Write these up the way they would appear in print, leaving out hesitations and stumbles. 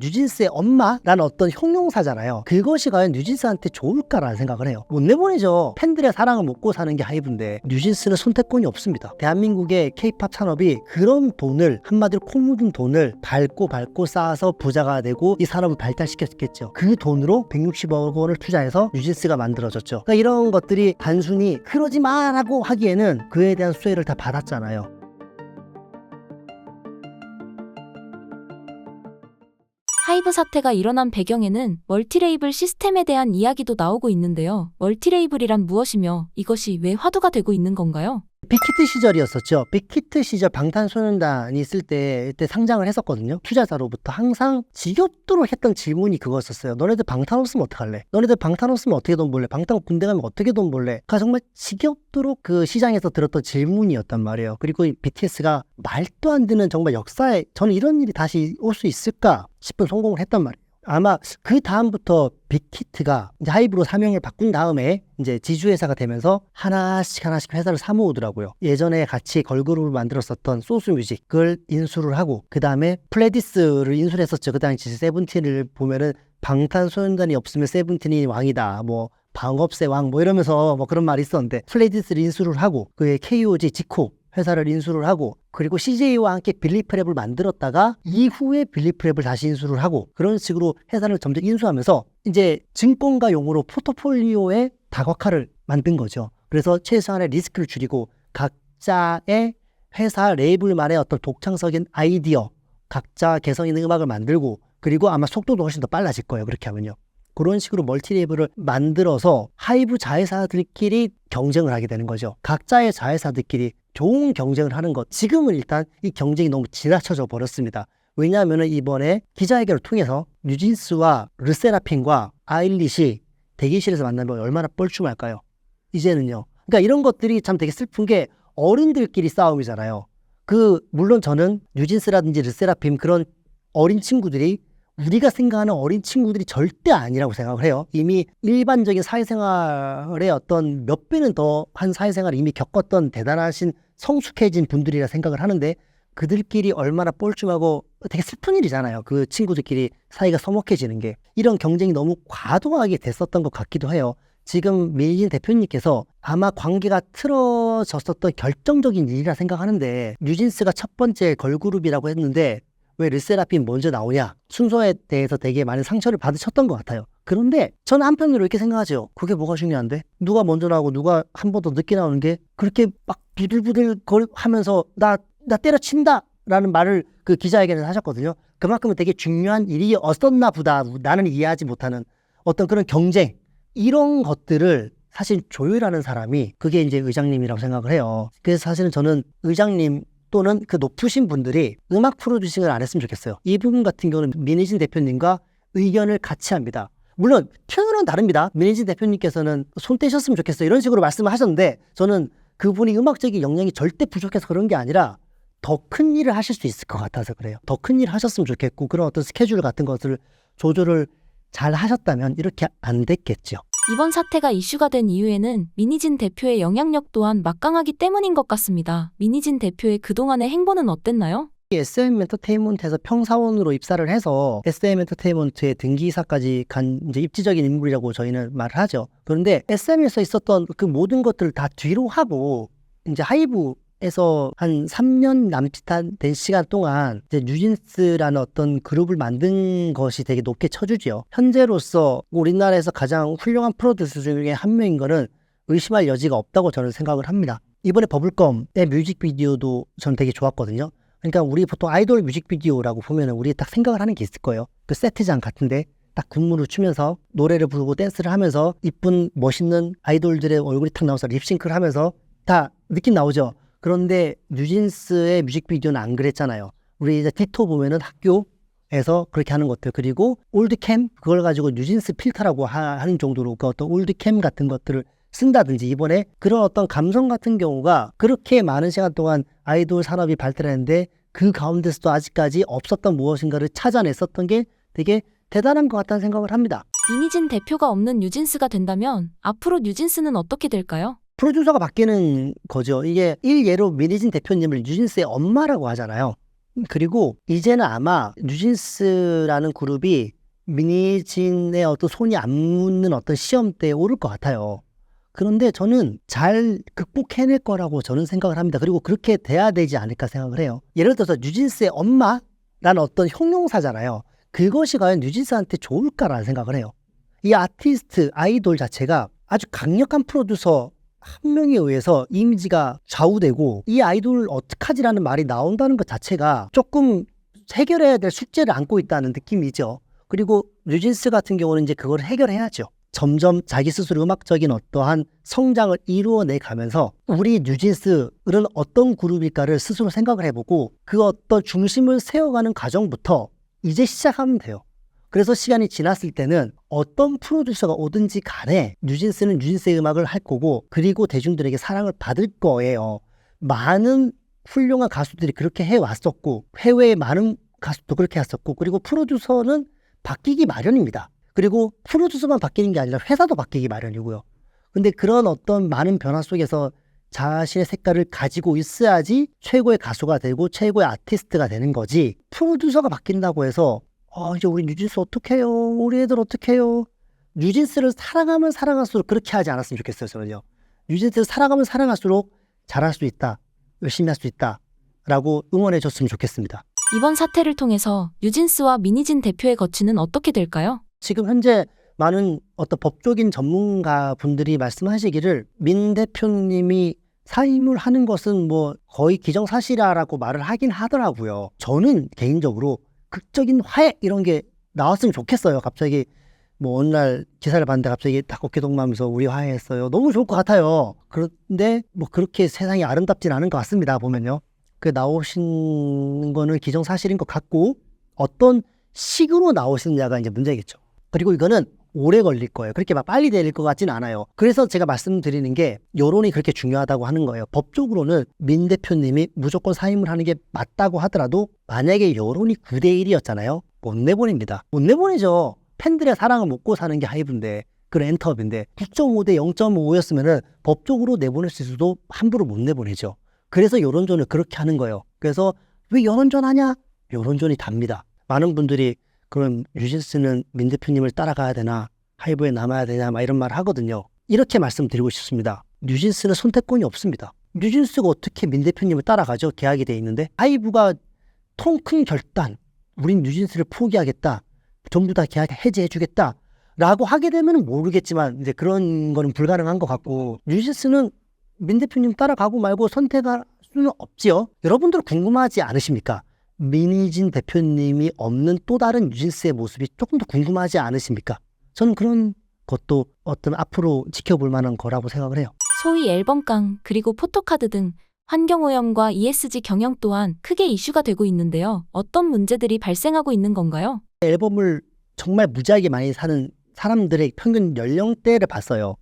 뉴진스의 엄마라는 어떤 형용사잖아요. 그것이 과연 뉴진스한테 좋을까라는 생각을 해요. 못 내보내죠. 팬들의 사랑을 먹고 사는 게 하이브인데 뉴진스는 선택권이 없습니다. 대한민국의 K-팝 산업이 그런 돈을, 한마디로 코 묻은 돈을 밟고 쌓아서 부자가 되고 이 산업을 발달시켰겠죠. 그 돈으로 160억 원을 투자해서 뉴진스가 만들어졌죠. 그러니까 이런 것들이 단순히 그러지 마라고 하기에는 그에 대한 수혜를 다 받았잖아요. 하이브 사태가 일어난 배경에는 멀티레이블 시스템에 대한 이야기도 나오고 있는데요. 멀티레이블이란 무엇이며 이것이 왜 화두가 되고 있는 건가요? 빅히트 시절이었었죠. 빅히트 시절 방탄소년단이 있을 때 이때 상장을 했었거든요. 투자자로부터 항상 지겹도록 했던 질문이 그거였었어요. 너네들 방탄 없으면 어떡할래? 너네들 방탄 없으면 어떻게 돈 벌래? 방탄 군대 가면 어떻게 돈 벌래? 그러니까 정말 지겹도록 그 시장에서 들었던 질문이었단 말이에요. 그리고 이 BTS가 말도 안 되는 정말 역사에 저는 이런 일이 다시 올 수 있을까 싶은 성공을 했단 말이에요. 아마 그 다음부터 빅히트가 이제 하이브로 사명을 바꾼 다음에 이제 지주회사가 되면서 하나씩 회사를 사모으더라고요. 예전에 같이 걸그룹을 만들었었던 소스뮤직 그걸 인수를 하고 그 다음에 플레디스를 인수를 했었죠. 그 당시 세븐틴을 보면은 방탄소년단이 없으면 세븐틴이 왕이다. 뭐 방업세 왕 뭐 이러면서 뭐 그런 말이 있었는데 플레디스를 인수를 하고 그의 KOG 지코 회사를 인수를 하고 그리고 CJ와 함께 빌리프랩을 만들었다가 이후에 빌리프랩을 다시 인수를 하고 그런 식으로 회사를 점점 인수하면서 이제 증권가 용어로 포트폴리오의 다각화를 만든 거죠. 그래서 최소한의 리스크를 줄이고 각자의 회사 레이블만의 어떤 독창적인 아이디어, 각자 개성 있는 음악을 만들고 그리고 아마 속도도 훨씬 더 빨라질 거예요. 그렇게 하면요. 그런 식으로 멀티레이블을 만들어서 하이브 자회사들끼리 경쟁을 하게 되는 거죠. 각자의 자회사들끼리 좋은 경쟁을 하는 것. 지금은 일단 이 경쟁이 너무 지나쳐져 버렸습니다. 왜냐하면 이번에 기자회견을 통해서 뉴진스와 르세라핌과 아일릿이 대기실에서 만나면 얼마나 뻘쭘할까요? 이제는요. 그러니까 이런 것들이 참 되게 슬픈 게 어른들끼리 싸움이잖아요. 물론 저는 뉴진스라든지 르세라핌 그런 어린 친구들이 우리가 생각하는 어린 친구들이 절대 아니라고 생각을 해요. 이미 일반적인 사회생활의 어떤 몇 배는 더 한 사회생활을 이미 겪었던 대단하신 성숙해진 분들이라 생각을 하는데 그들끼리 얼마나 뻘쭘하고 되게 슬픈 일이잖아요. 그 친구들끼리 사이가 서먹해지는 게. 이런 경쟁이 너무 과도하게 됐었던 것 같기도 해요. 지금 민희진 대표님께서 아마 관계가 틀어졌었던 결정적인 일이라 생각하는데 뉴진스가 첫 번째 걸그룹이라고 했는데 왜 르세라핌 먼저 나오냐 순서에 대해서 되게 많은 상처를 받으셨던 것 같아요. 그런데 저는 한편으로 이렇게 생각하죠. 그게 뭐가 중요한데 누가 먼저 나오고 누가 한 번 더 늦게 나오는 게 그렇게 막 부들부들 하면서 나 때려친다 라는 말을 그 기자회견에서 하셨거든요. 그만큼은 되게 중요한 일이었었나 보다. 나는 이해하지 못하는 어떤 그런 경쟁 이런 것들을 사실 조율하는 사람이 그게 이제 의장님이라고 생각을 해요. 그래서 사실은 저는 의장님 또는 그 높으신 분들이 음악 프로듀싱을 안 했으면 좋겠어요. 이 부분 같은 경우는 민희진 대표님과 의견을 같이 합니다. 물론 표현은 다릅니다. 민희진 대표님께서는 손 떼셨으면 좋겠어요. 이런 식으로 말씀을 하셨는데 저는 그분이 음악적인 역량이 절대 부족해서 그런 게 아니라 더 큰 일을 하실 수 있을 것 같아서 그래요. 더 큰 일을 하셨으면 좋겠고 그런 어떤 스케줄 같은 것을 조절을 잘 하셨다면 이렇게 안 됐겠죠. 이번 사태가 이슈가 된 이유에는 민희진 대표의 영향력 또한 막강하기 때문인 것 같습니다. 민희진 대표의 그동안의 행보는 어땠나요? SM 엔터테인먼트에서 평사원으로 입사를 해서 SM 엔터테인먼트의 등기사까지 간 이제 입지적인 인물이라고 저희는 말을 하죠. 그런데 SM에서 있었던 그 모든 것들을 다 뒤로 하고 이제 하이브에서 한 3년 남짓한 된 시간 동안 이제 뉴진스라는 어떤 그룹을 만든 것이 되게 높게 쳐주죠. 현재로서 우리나라에서 가장 훌륭한 프로듀서 중에 한 명인 거는 의심할 여지가 없다고 저는 생각을 합니다. 이번에 버블검의 뮤직비디오도 저는 되게 좋았거든요. 그러니까 우리 보통 아이돌 뮤직비디오라고 보면 우리 딱 생각을 하는 게 있을 거예요. 그 세트장 같은데 딱 군무를 추면서 노래를 부르고 댄스를 하면서 이쁜 멋있는 아이돌들의 얼굴이 탁 나와서 립싱크를 하면서 다 느낌 나오죠. 그런데 뉴진스의 뮤직비디오는 안 그랬잖아요. 우리 이제 디토 보면은 학교에서 그렇게 하는 것들 그리고 올드캠 그걸 가지고 뉴진스 필터라고 하는 정도로 그 어떤 올드캠 같은 것들을 쓴다든지 이번에 그런 어떤 감성 같은 경우가 그렇게 많은 시간 동안 아이돌 산업이 발달했는데 그 가운데서도 아직까지 없었던 무엇인가를 찾아냈었던 게 되게 대단한 것 같다는 생각을 합니다. 민희진 대표가 없는 뉴진스가 된다면 앞으로 뉴진스는 어떻게 될까요? 프로듀서가 바뀌는 거죠. 이게 일예로 민희진 대표님을 뉴진스의 엄마라고 하잖아요. 그리고 이제는 아마 뉴진스라는 그룹이 미니진의 어떤 손이 안 묻는 어떤 시험대에 오를 것 같아요. 그런데 저는 잘 극복해낼 거라고 저는 생각을 합니다. 그리고 그렇게 돼야 되지 않을까 생각을 해요. 예를 들어서 뉴진스의 엄마라는 어떤 형용사잖아요. 그것이 과연 뉴진스한테 좋을까라는 생각을 해요. 이 아티스트, 아이돌 자체가 아주 강력한 프로듀서 한 명에 의해서 이미지가 좌우되고 이 아이돌 어떡하지라는 말이 나온다는 것 자체가 조금 해결해야 될 숙제를 안고 있다는 느낌이죠. 그리고 뉴진스 같은 경우는 이제 그걸 해결해야죠. 점점 자기 스스로 음악적인 어떠한 성장을 이루어내 가면서 우리 뉴진스는 어떤 그룹일까를 스스로 생각을 해보고 그 어떤 중심을 세워가는 과정부터 이제 시작하면 돼요. 그래서 시간이 지났을 때는 어떤 프로듀서가 오든지 간에 뉴진스는 뉴진스의 음악을 할 거고 그리고 대중들에게 사랑을 받을 거예요. 많은 훌륭한 가수들이 그렇게 해왔었고 해외의 많은 가수도 그렇게 했었고 그리고 프로듀서는 바뀌기 마련입니다. 그리고 프로듀서만 바뀌는 게 아니라 회사도 바뀌기 마련이고요. 근데 그런 어떤 많은 변화 속에서 자신의 색깔을 가지고 있어야지 최고의 가수가 되고 최고의 아티스트가 되는 거지 프로듀서가 바뀐다고 해서 이제 우리 뉴진스 어떡해요? 우리 애들 어떡해요? 뉴진스를 사랑하면 사랑할수록 그렇게 하지 않았으면 좋겠어요, 저는요. 뉴진스를 사랑하면 사랑할수록 잘할 수 있다, 열심히 할 수 있다 라고 응원해 줬으면 좋겠습니다. 이번 사태를 통해서 뉴진스와 미니진 대표의 거취는 어떻게 될까요? 지금 현재 많은 어떤 법적인 전문가 분들이 말씀하시기를 민 대표님이 사임을 하는 것은 뭐 거의 기정사실이라고 말을 하긴 하더라고요. 저는 개인적으로 극적인 화해 이런 게 나왔으면 좋겠어요. 갑자기 뭐 어느 날 기사를 봤는데 갑자기 딱 어깨 동무하면서 우리 화해했어요. 너무 좋을 것 같아요. 그런데 뭐 그렇게 세상이 아름답진 않은 것 같습니다. 보면요. 그 나오신 거는 기정사실인 것 같고 어떤 식으로 나오시느냐가 이제 문제겠죠. 그리고 이거는 오래 걸릴 거예요. 그렇게 막 빨리 될 것 같진 않아요. 그래서 제가 말씀드리는 게 여론이 그렇게 중요하다고 하는 거예요. 법적으로는 민 대표님이 무조건 사임을 하는 게 맞다고 하더라도 만약에 여론이 9대1이었잖아요. 못 내보냅니다. 못 내보내죠. 팬들의 사랑을 먹고 사는 게 하이브인데 그런 엔터업인데 9.5대 0.5였으면 법적으로 내보낼 수 있어도 함부로 못 내보내죠. 그래서 여론전을 그렇게 하는 거예요. 그래서 왜 여론전 하냐? 여론전이 답니다. 많은 분들이 그럼 뉴진스는 민 대표님을 따라가야 되나 하이브에 남아야 되냐 막 이런 말 하거든요. 이렇게 말씀드리고 싶습니다. 뉴진스는 선택권이 없습니다. 뉴진스가 어떻게 민 대표님을 따라가죠? 계약이 돼 있는데 하이브가 통 큰 결단 우린 뉴진스를 포기하겠다 전부 다 계약 해지해주겠다 라고 하게 되면 모르겠지만 이제 그런 거는 불가능한 것 같고 뉴진스는 민 대표님 따라가고 말고 선택할 수는 없지요. 여러분들 궁금하지 않으십니까? 미니진 대표님이 없는 또 다른 뉴진스의 모습이 조금 더 궁금하지 않으십니까? 저는 그런 것도 어떤 앞으로 지켜볼 만한 거라고 생각을 해요. 소위 앨범깡 그리고 포토카드 등 환경오염과 ESG 경영 또한 크게 이슈가 되고 있는데요. 어떤 문제들이 발생하고 있는 건가요? 앨범을 정말 무지하게 많이 사는 사람들의 평균 연령대를 봤어요.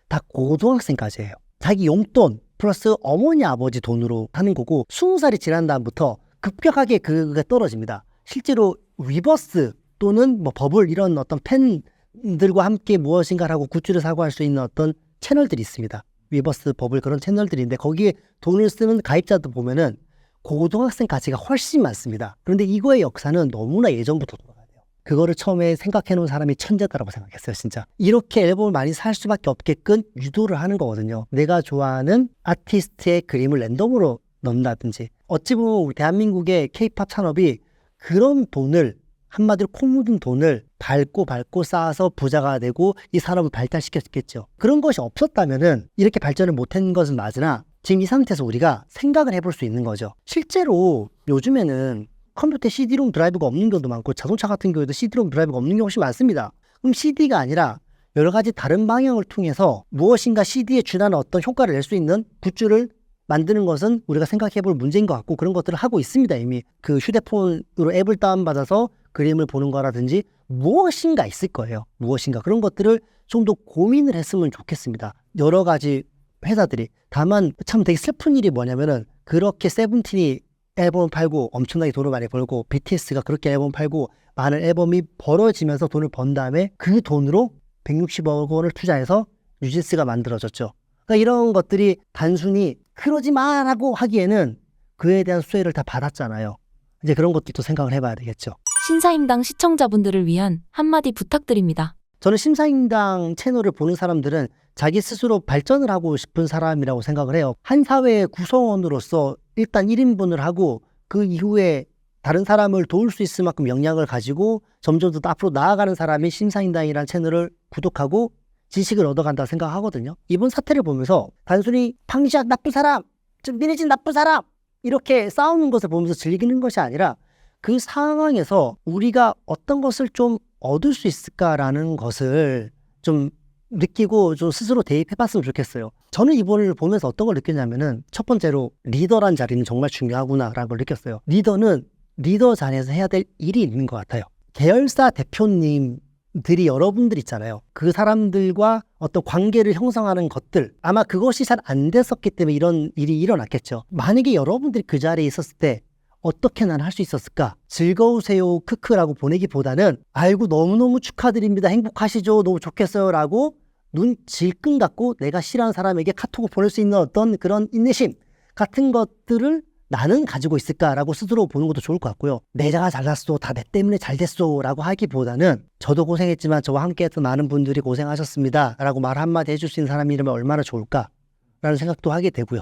다 고등학생까지예요. 자기 용돈 플러스 어머니 아버지 돈으로 하는 거고 20살이 지난 다음부터 급격하게 그게 떨어집니다. 실제로 위버스 또는 뭐 버블 이런 어떤 팬들과 함께 무엇인가라고 굿즈를 사고 할 수 있는 어떤 채널들이 있습니다. 위버스, 버블 그런 채널들인데 거기에 돈을 쓰는 가입자들 보면은 고등학생 가치가 훨씬 많습니다. 그런데 이거의 역사는 너무나 예전부터 돌아가야 돼요. 그거를 처음에 생각해 놓은 사람이 천재다라고 생각했어요, 진짜. 이렇게 앨범을 많이 살 수밖에 없게끔 유도를 하는 거거든요. 내가 좋아하는 아티스트의 그림을 랜덤으로 넣는다든지. 어찌 보면 우리 대한민국의 케이팝 산업이 그런 돈을 한마디로 코 묻은 돈을 밟고 쌓아서 부자가 되고 이 산업을 발달시켰겠죠. 그런 것이 없었다면은 이렇게 발전을 못한 것은 맞으나 지금 이 상태에서 우리가 생각을 해볼 수 있는 거죠. 실제로 요즘에는 컴퓨터에 CD롬 드라이브가 없는 경우도 많고 자동차 같은 경우에도 CD롬 드라이브가 없는 경우가 훨씬 많습니다. 그럼 CD가 아니라 여러 가지 다른 방향을 통해서 무엇인가 CD에 준하는 어떤 효과를 낼 수 있는 굿즈를 만드는 것은 우리가 생각해 볼 문제인 것 같고 그런 것들을 하고 있습니다. 이미 그 휴대폰으로 앱을 다운받아서 그림을 보는 거라든지 무엇인가 있을 거예요. 무엇인가 그런 것들을 좀 더 고민을 했으면 좋겠습니다. 여러 가지 회사들이. 다만 참 되게 슬픈 일이 뭐냐면은 그렇게 세븐틴이 앨범을 팔고 엄청나게 돈을 많이 벌고 BTS가 그렇게 앨범 팔고 많은 앨범이 벌어지면서 돈을 번 다음에 그 돈으로 160억 원을 투자해서 뉴진스가 만들어졌죠. 그러니까 이런 것들이 단순히 그러지 마라고 하기에는 그에 대한 수혜를 다 받았잖아요. 이제 그런 것도 또 생각을 해봐야 되겠죠. 신사임당 시청자분들을 위한 한마디 부탁드립니다. 저는 심사임당 채널을 보는 사람들은 자기 스스로 발전을 하고 싶은 사람이라고 생각을 해요. 한 사회의 구성원으로서 일단 1인분을 하고 그 이후에 다른 사람을 도울 수 있을 만큼 역량을 가지고 점점 더 앞으로 나아가는 사람이 심사임당이라는 채널을 구독하고 지식을 얻어간다고 생각하거든요. 이번 사태를 보면서 단순히 방시학 나쁜 사람, 민혜진 나쁜 사람 이렇게 싸우는 것을 보면서 즐기는 것이 아니라 그 상황에서 우리가 어떤 것을 좀 얻을 수 있을까라는 것을 좀 느끼고 좀 스스로 대입해봤으면 좋겠어요. 저는 이번을 보면서 어떤 걸 느꼈냐면은 첫 번째로 리더란 자리는 정말 중요하구나라는 걸 느꼈어요. 리더는 리더 자리에서 해야 될 일이 있는 것 같아요. 계열사 대표님들이 여러분들 있잖아요. 그 사람들과 어떤 관계를 형성하는 것들 아마 그것이 잘 안 됐었기 때문에 이런 일이 일어났겠죠. 만약에 여러분들이 그 자리에 있었을 때 어떻게 난 할 수 있었을까? 즐거우세요 크크라고 보내기보다는 아이고 너무너무 축하드립니다. 행복하시죠? 너무 좋겠어요 라고 눈 질끈 감고 내가 싫어하는 사람에게 카톡을 보낼 수 있는 어떤 그런 인내심 같은 것들을 나는 가지고 있을까라고 스스로 보는 것도 좋을 것 같고요. 내가 잘났어, 다 내 때문에 잘 됐어 라고 하기보다는 저도 고생했지만 저와 함께했던 많은 분들이 고생하셨습니다 라고 말 한마디 해줄 수 있는 사람이라면 얼마나 좋을까 라는 생각도 하게 되고요.